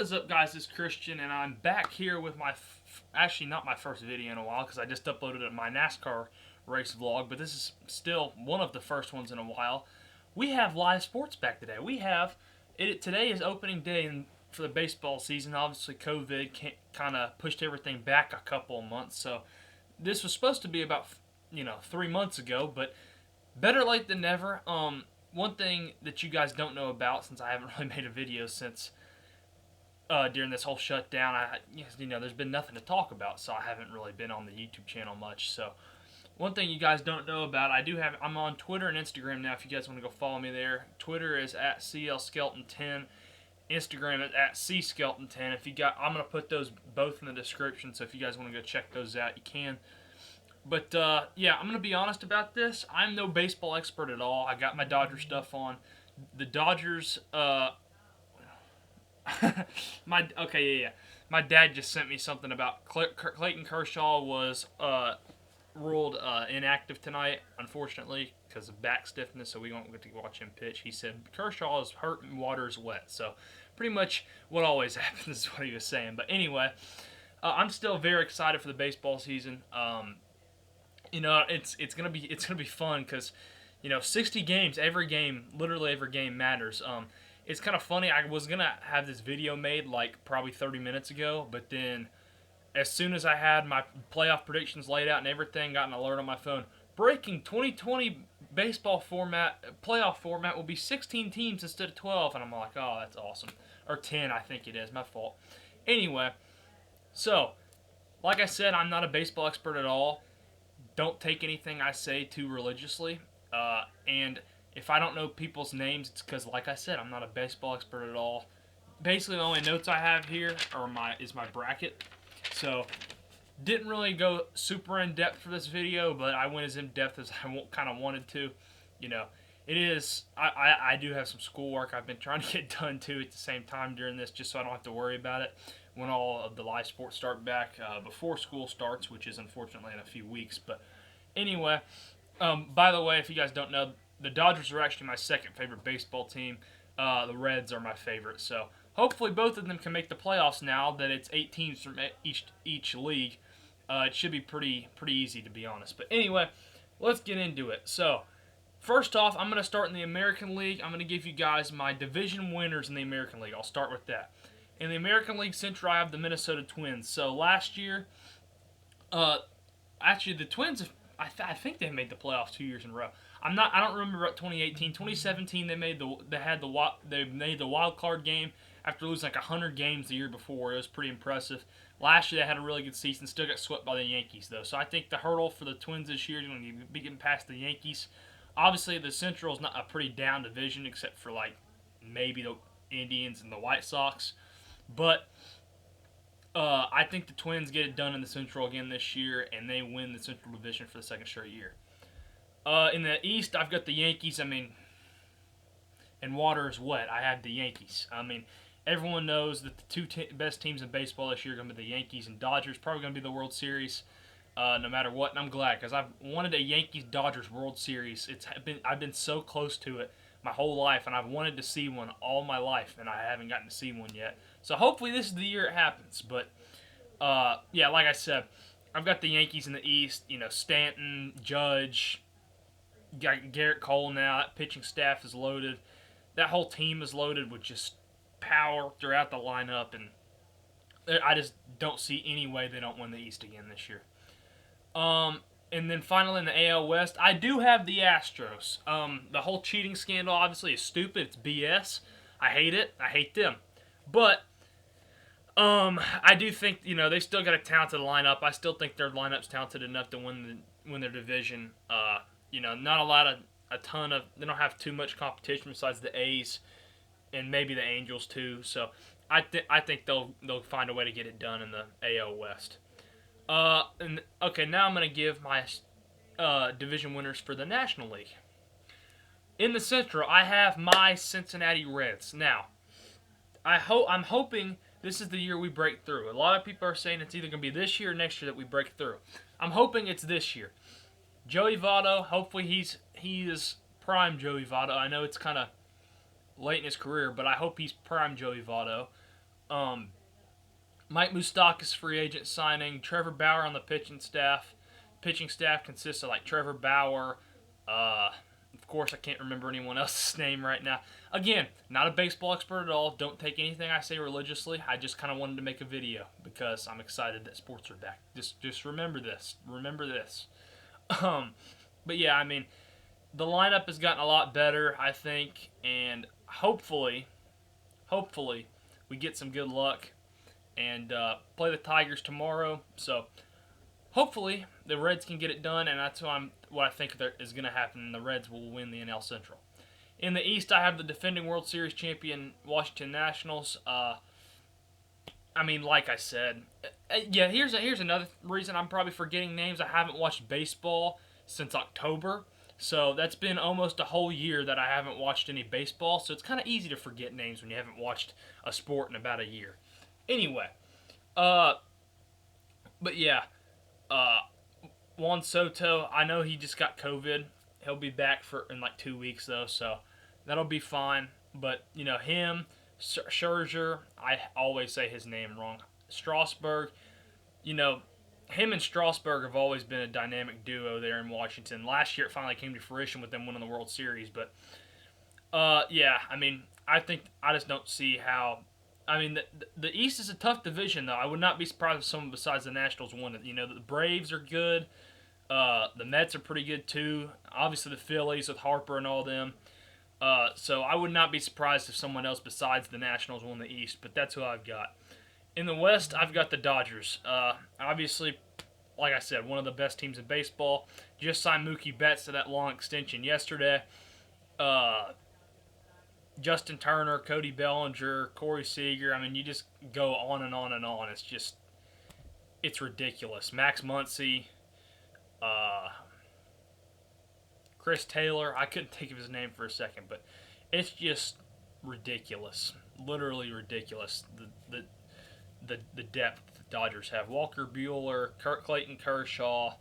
What is up, guys? It's Christian, and I'm back here with my, actually not my first video in a while, because I just uploaded my NASCAR race vlog, but this is still one of the first ones in a while. We have live sports back today. Today is opening day for the baseball season. Obviously, COVID kind of pushed everything back a couple of months, so this was supposed to be about, 3 months ago, but better late than never. One thing that you guys don't know about, since I haven't really made a video since during this whole shutdown, there's been nothing to talk about, so I haven't really been on the YouTube channel much. So one thing you guys don't know about, I'm on Twitter and Instagram now. If you guys want to go follow me there, Twitter is at CLSkelton10, Instagram is at CSkelton10. I'm gonna put those both in the description, so if you guys want to go check those out, you can. But yeah, I'm gonna be honest about this. I'm no baseball expert at all. I got my Dodger stuff on. The Dodgers. My dad just sent me something about Clayton Kershaw was ruled inactive tonight, unfortunately, because of back stiffness, so we won't get to watch him pitch. He said Kershaw is hurt and water is wet, so pretty much what always happens is what he was saying. But anyway, I'm still very excited for the baseball season. It's gonna be fun because 60 games, literally every game matters. It's kind of funny. I was gonna have this video made like probably 30 minutes ago, but then as soon as I had my playoff predictions laid out and everything, got an alert on my phone. Breaking 2020 baseball playoff format will be 16 teams instead of 12, and I'm like, oh, that's awesome. Or 10, I think it is. My fault. Anyway, so like I said, I'm not a baseball expert at all. Don't take anything I say too religiously, and if I don't know people's names, it's because, like I said, I'm not a baseball expert at all. Basically, the only notes I have here is my bracket. So, didn't really go super in depth for this video, but I went as in depth as I kind of wanted to. It is. I do have some schoolwork I've been trying to get done too at the same time during this, just so I don't have to worry about it when all of the live sports start back before school starts, which is unfortunately in a few weeks. But anyway, by the way, if you guys don't know, the Dodgers are actually my second favorite baseball team. The Reds are my favorite. So hopefully both of them can make the playoffs now that it's 8 teams from each league. It should be pretty easy, to be honest. But anyway, let's get into it. So first off, I'm going to start in the American League. I'm going to give you guys my division winners in the American League. I'll start with that. In the American League Central, I have the Minnesota Twins. So last year, actually the Twins, I think they made the playoffs 2 years in a row. I don't remember about 2018. 2017 they made the wild card game after losing like 100 games the year before. It was pretty impressive. Last year they had a really good season. Still got swept by the Yankees though. So I think the hurdle for the Twins this year is going to be getting past the Yankees. Obviously the Central is not a pretty down division except for like maybe the Indians and the White Sox, but I think the Twins get it done in the Central again this year, and they win the Central Division for the second straight year. In the East, I've got the Yankees. And water is wet. I have the Yankees. Everyone knows that the two best teams in baseball this year are going to be the Yankees and Dodgers. Probably going to be the World Series, no matter what. And I'm glad because I've wanted a Yankees-Dodgers World Series. I've been so close to it my whole life, and I've wanted to see one all my life, and I haven't gotten to see one yet. So hopefully this is the year it happens. But yeah, like I said, I've got the Yankees in the East. Stanton, Judge, got Garrett Cole now. That pitching staff is loaded. That whole team is loaded with just power throughout the lineup, and I just don't see any way they don't win the East again this year. And then finally in the AL West, I do have the Astros. The whole cheating scandal obviously is stupid. It's BS. I hate it. I hate them. But I do think they still got a talented lineup. I still think their lineup's talented enough to win their division. Not a ton of. They don't have too much competition besides the A's and maybe the Angels too. So I think they'll find a way to get it done in the AL West. Okay, now I'm going to give my division winners for the National League. In the Central, I have my Cincinnati Reds. Now, I'm hoping this is the year we break through. A lot of people are saying it's either going to be this year or next year that we break through. I'm hoping it's this year. Joey Votto, hopefully he is prime Joey Votto. I know it's kind of late in his career, but I hope he's prime Joey Votto. Mike Moustakas free agent signing. Trevor Bauer on the pitching staff. Pitching staff consists of like Trevor Bauer. Of course, I can't remember anyone else's name right now. Again, not a baseball expert at all. Don't take anything I say religiously. I just kind of wanted to make a video because I'm excited that sports are back. Just remember this. Remember this. But yeah, I mean, the lineup has gotten a lot better, I think, and hopefully, we get some good luck and play the Tigers tomorrow. So hopefully the Reds can get it done, and that's what I think is going to happen. The Reds will win the NL Central. In the East, I have the defending World Series champion Washington Nationals. I mean, like I said, yeah. Here's another reason I'm probably forgetting names. I haven't watched baseball since October, so that's been almost a whole year that I haven't watched any baseball. So it's kind of easy to forget names when you haven't watched a sport in about a year. Anyway, but yeah, Juan Soto. I know he just got COVID. He'll be back in like 2 weeks though, so that'll be fine. But you know him. Scherzer, I always say his name wrong. Strasburg, you know, him and Strasburg have always been a dynamic duo there in Washington. Last year it finally came to fruition with them winning the World Series, but yeah, I mean, I just don't see how. I mean, the East is a tough division though. I would not be surprised if someone besides the Nationals won it. You know, the Braves are good. The Mets are pretty good too. Obviously the Phillies with Harper and all them. So I would not be surprised if someone else besides the Nationals won the East, but that's who I've got. In the West, I've got the Dodgers. Obviously, like I said, one of the best teams in baseball. Just signed Mookie Betts to that long extension yesterday. Justin Turner, Cody Bellinger, Corey Seager. I mean, you just go on and on and on. It's ridiculous. Max Muncy. Chris Taylor, I couldn't think of his name for a second, but it's just ridiculous, literally ridiculous. The depth the Dodgers have. Walker Buehler, Clayton Kershaw.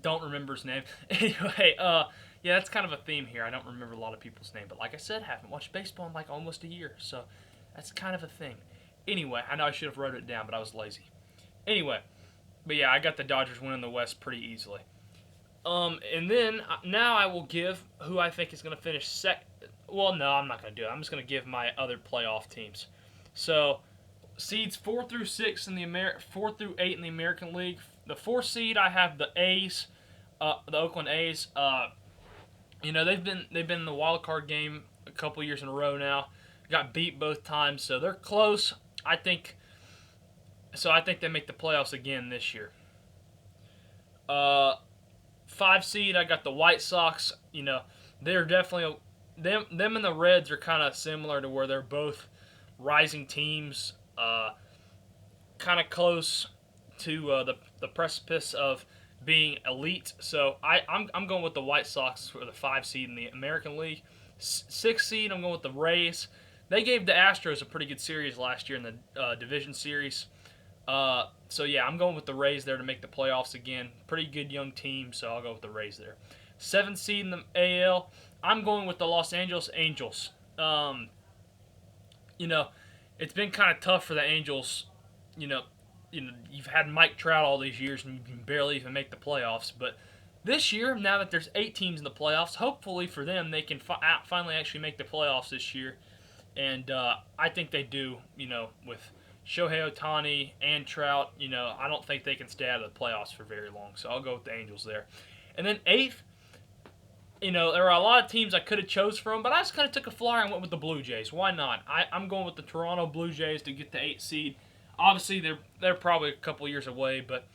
Don't remember his name. Anyway, yeah, that's kind of a theme here. I don't remember a lot of people's name, but like I said, haven't watched baseball in like almost a year, so that's kind of a thing. Anyway, I know I should have wrote it down, but I was lazy. Anyway. But yeah, I got the Dodgers winning the West pretty easily. And then now I will give who I think is going to finish second. Well, no, I'm not going to do it. I'm just going to give my other playoff teams. So seeds 4 through 8 in the American League. The 4th seed I have the A's, the Oakland A's. You know they've been in the wild card game a couple years in a row now. Got beat both times, so they're close. I think they make the playoffs again this year. 5 seed, I got the White Sox. You know, they're definitely them and the Reds are kind of similar to where they're both rising teams, kind of close to the precipice of being elite. So I'm going with the White Sox for the 5 seed in the American League. 6 seed, I'm going with the Rays. They gave the Astros a pretty good series last year in the division series. So yeah, I'm going with the Rays there to make the playoffs again. Pretty good young team, so I'll go with the Rays there. 7th seed in the AL, I'm going with the Los Angeles Angels. You know, it's been kind of tough for the Angels. You know, you've had Mike Trout all these years and you can barely even make the playoffs. But this year, now that there's 8 teams in the playoffs, hopefully for them they can finally actually make the playoffs this year. And I think they do. You know, with Shohei Ohtani and Trout, you know, I don't think they can stay out of the playoffs for very long. So I'll go with the Angels there. And then 8th, you know, there are a lot of teams I could have chose from, but I just kind of took a flyer and went with the Blue Jays. Why not? I'm going with the Toronto Blue Jays to get the 8th seed. Obviously, they're probably a couple years away, but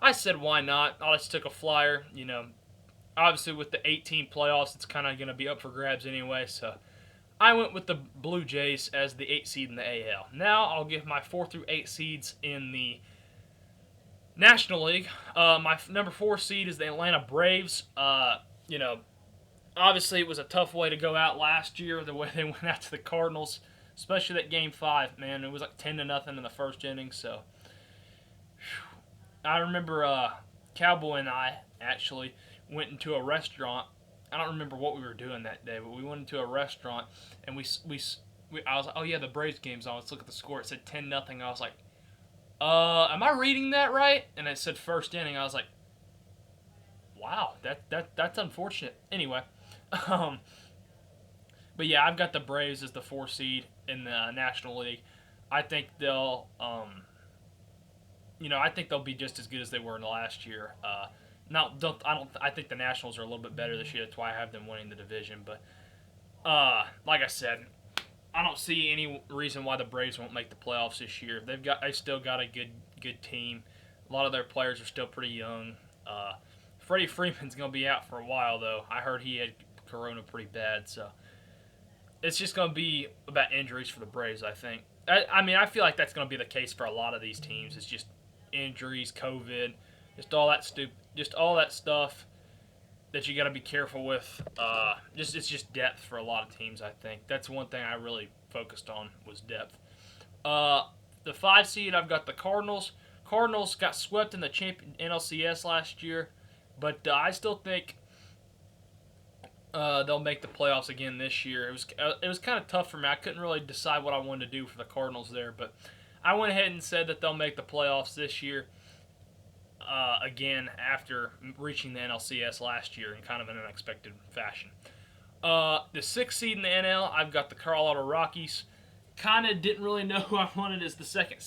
I said why not? I just took a flyer. You know, obviously with the 18 playoffs, it's kind of going to be up for grabs anyway, so I went with the Blue Jays as the 8th seed in the AL. Now I'll give my 4 through 8 seeds in the National League. My number 4 seed is the Atlanta Braves. You know, obviously it was a tough way to go out last year, the way they went out to the Cardinals, especially that Game 5, man. It was like 10-0 in the first inning, so I remember Cowboy and I actually went into a restaurant I don't remember what we were doing that day, but we went into a restaurant and I was like, oh yeah, the Braves game's on. Let's look at the score. It said 10-0. I was like, am I reading that right? And it said first inning. I was like, wow, that's unfortunate. Anyway, um, but yeah, I've got the Braves as the 4 seed in the National League. I think I think they'll be just as good as they were in the last year. I think the Nationals are a little bit better this year. That's why I have them winning the division. But like I said, I don't see any reason why the Braves won't make the playoffs this year. They still got a good team. A lot of their players are still pretty young. Freddie Freeman's gonna be out for a while though. I heard he had corona pretty bad, so it's just gonna be about injuries for the Braves. I think. I feel like that's gonna be the case for a lot of these teams. It's just injuries, COVID, just all that stuff that you got to be careful with. It's just depth for a lot of teams. I think that's one thing I really focused on was depth. The 5 seed, I've got the Cardinals. Cardinals got swept in the NLCS last year, but I still think they'll make the playoffs again this year. It was kind of tough for me. I couldn't really decide what I wanted to do for the Cardinals there, but I went ahead and said that they'll make the playoffs this year. Again, after reaching the NLCS last year in kind of an unexpected fashion. The 6th seed in the NL, I've got the Colorado Rockies. Kind of didn't really know who I wanted as the second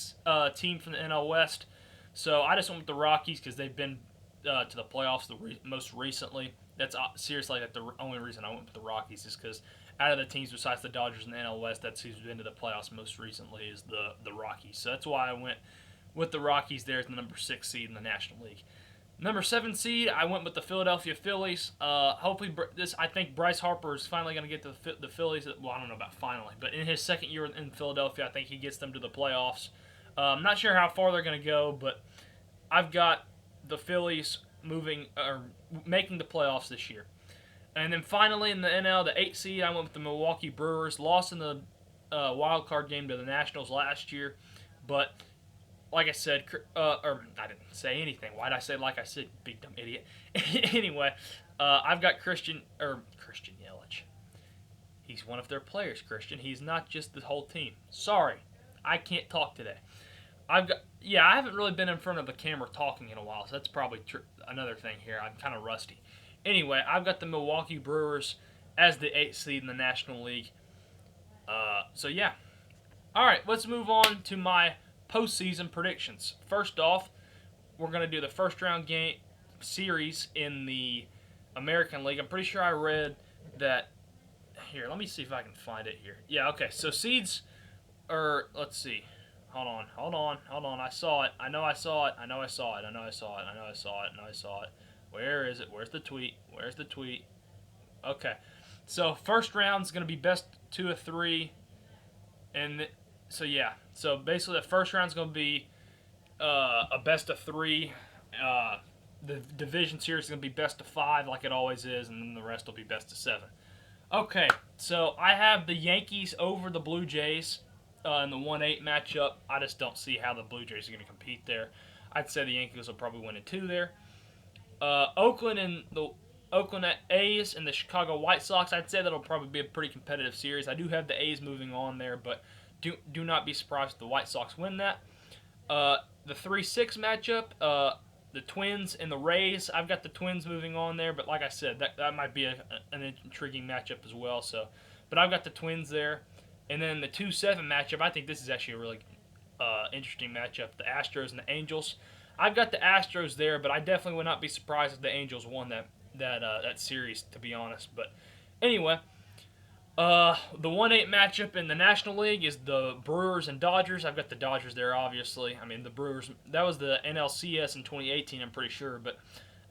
team from the NL West, so I just went with the Rockies because they've been to the playoffs most recently. That's seriously the only reason I went with the Rockies is because out of the teams besides the Dodgers and the NL West, that's who's been to the playoffs most recently is the Rockies. So that's why I went with the Rockies there as the number 6 seed in the National League. Number 7 seed, I went with the Philadelphia Phillies. Hopefully, I think Bryce Harper is finally going to get to the Phillies. Well, I don't know about finally, but in his second year in Philadelphia, I think he gets them to the playoffs. I'm not sure how far they're going to go, but I've got the Phillies making the playoffs this year. And then finally in the NL, the 8th seed, I went with the Milwaukee Brewers. Lost in the wild card game to the Nationals last year, but like I said, or I didn't say anything. Why did I say like I said, big dumb idiot? Anyway, I've got Christian Yelich. He's one of their players, Christian. He's not just the whole team. Sorry, I can't talk today. I haven't really been in front of the camera talking in a while, so that's probably another thing here. I'm kind of rusty. Anyway, I've got the Milwaukee Brewers as the 8th seed in the National League. So yeah. All right, let's move on to my postseason predictions. First off, we're going to do the first round game series in the American League. I'm pretty sure I read that. Here, let me see if I can find it here. Yeah, okay. So seeds, let's see. Hold on. I saw it. I know I saw it. Where is it? Where's the tweet? Okay. So first round's going to be best 2 of 3. And so yeah. So basically the first round's going to be a best of 3. The division series is going to be best of 5 like it always is, and then the rest will be best of 7. Okay, so I have the Yankees over the Blue Jays in the 1-8 matchup. I just don't see how the Blue Jays are going to compete there. I'd say the Yankees will probably win in 2 there. Oakland A's and the Chicago White Sox. I'd say that'll probably be a pretty competitive series. I do have the A's moving on there, but do not be surprised if the White Sox win that. The 3-6 matchup, the Twins and the Rays. I've got the Twins moving on there, but like I said, that might be an intriguing matchup as well. So, but I've got the Twins there. And then the 2-7 matchup, I think this is actually a really interesting matchup. The Astros and the Angels. I've got the Astros there, but I definitely would not be surprised if the Angels won that series, to be honest. But anyway, the 1-8 matchup in the National League is the Brewers and Dodgers. I've got the Dodgers there, obviously. I mean, the Brewers, that was the NLCS in 2018, I'm pretty sure, but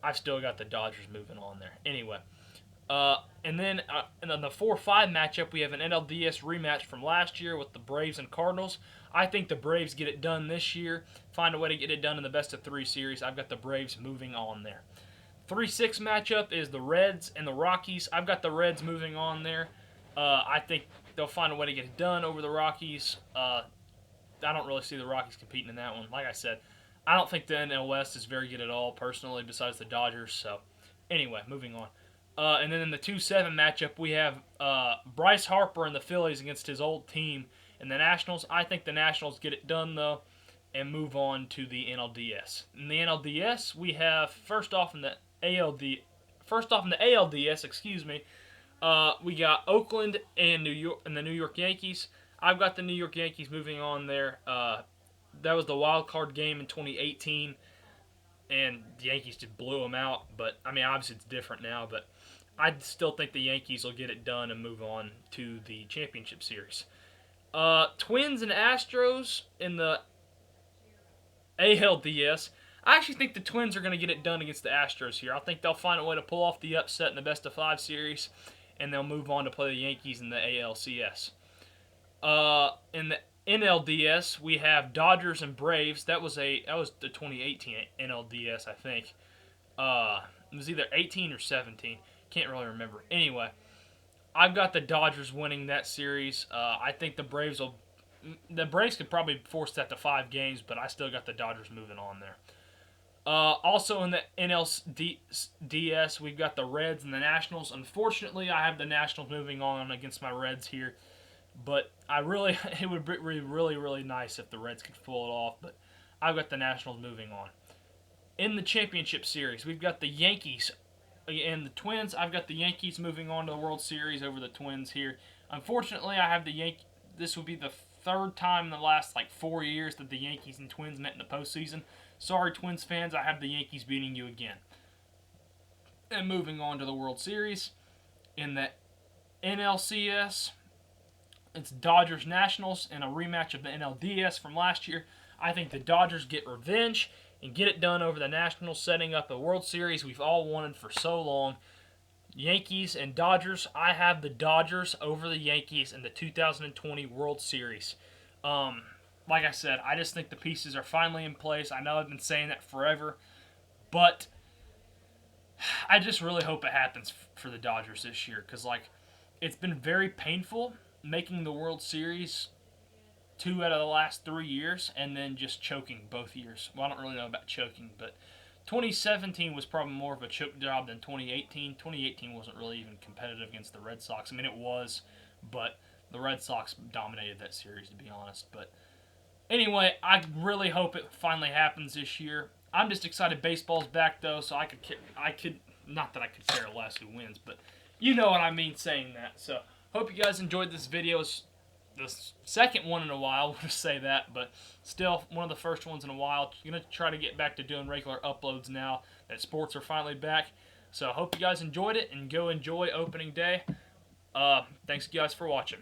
I've still got the Dodgers moving on there. Anyway, and then in the 4-5 matchup, we have an NLDS rematch from last year with the Braves and Cardinals. I think the Braves get it done this year, find a way to get it done in the best of 3 series. I've got the Braves moving on there. 3-6 matchup is the Reds and the Rockies. I've got the Reds moving on there. I think they'll find a way to get it done over the Rockies. I don't really see the Rockies competing in that one. Like I said, I don't think the NL West is very good at all, personally, besides the Dodgers. So, anyway, moving on. And then in the 2-7 matchup, we have Bryce Harper and the Phillies against his old team and the Nationals. I think the Nationals get it done, though, and move on to the NLDS. In the NLDS, we have first off in the ALDS, we got Oakland and New York and the New York Yankees. I've got the New York Yankees moving on there. That was the wild card game in 2018, and the Yankees just blew them out. But I mean, obviously it's different now, but I still think the Yankees will get it done and move on to the championship series. Twins and Astros in the ALDS. I actually think the Twins are going to get it done against the Astros here. I think they'll find a way to pull off the upset in the best-of-5 series, and they'll move on to play the Yankees in the ALCS. In the NLDS, we have Dodgers and Braves. That was the 2018 NLDS, I think. It was either 18 or 17. Can't really remember. Anyway, I've got the Dodgers winning that series. I think the Braves could probably force that to 5 games, but I still got the Dodgers moving on there. Also in the NLDS, we've got the Reds and the Nationals. Unfortunately, I have the Nationals moving on against my Reds here, but it would be really, really nice if the Reds could pull it off, but I've got the Nationals moving on. In the championship series, we've got the Yankees and the Twins. I've got the Yankees moving on to the World Series over the Twins here. Unfortunately, I have the Yankees. This will be the third time in the last 4 years that the Yankees and Twins met in the postseason. Sorry, Twins fans, I have the Yankees beating you again. And moving on to the World Series, in the NLCS, it's Dodgers Nationals and a rematch of the NLDS from last year. I think the Dodgers get revenge and get it done over the Nationals, setting up a World Series we've all wanted for so long. Yankees and Dodgers. I have the Dodgers over the Yankees in the 2020 World Series. Like I said, I just think the pieces are finally in place. I know I've been saying that forever, but I just really hope it happens for the Dodgers this year because, it's been very painful making the World Series 2 out of the last 3 years and then just choking both years. Well, I don't really know about choking, but 2017 was probably more of a choke job than 2018. 2018 wasn't really even competitive against the Red Sox. I mean, it was, but the Red Sox dominated that series, to be honest. But anyway, I really hope it finally happens this year. I'm just excited baseball's back, though, so not that I could care less who wins, but you know what I mean saying that. So, hope you guys enjoyed this video. It's the second one in a while, we'll just say that, but still one of the first ones in a while. I'm going to try to get back to doing regular uploads now that sports are finally back. So, I hope you guys enjoyed it, and go enjoy opening day. Thanks, guys, for watching.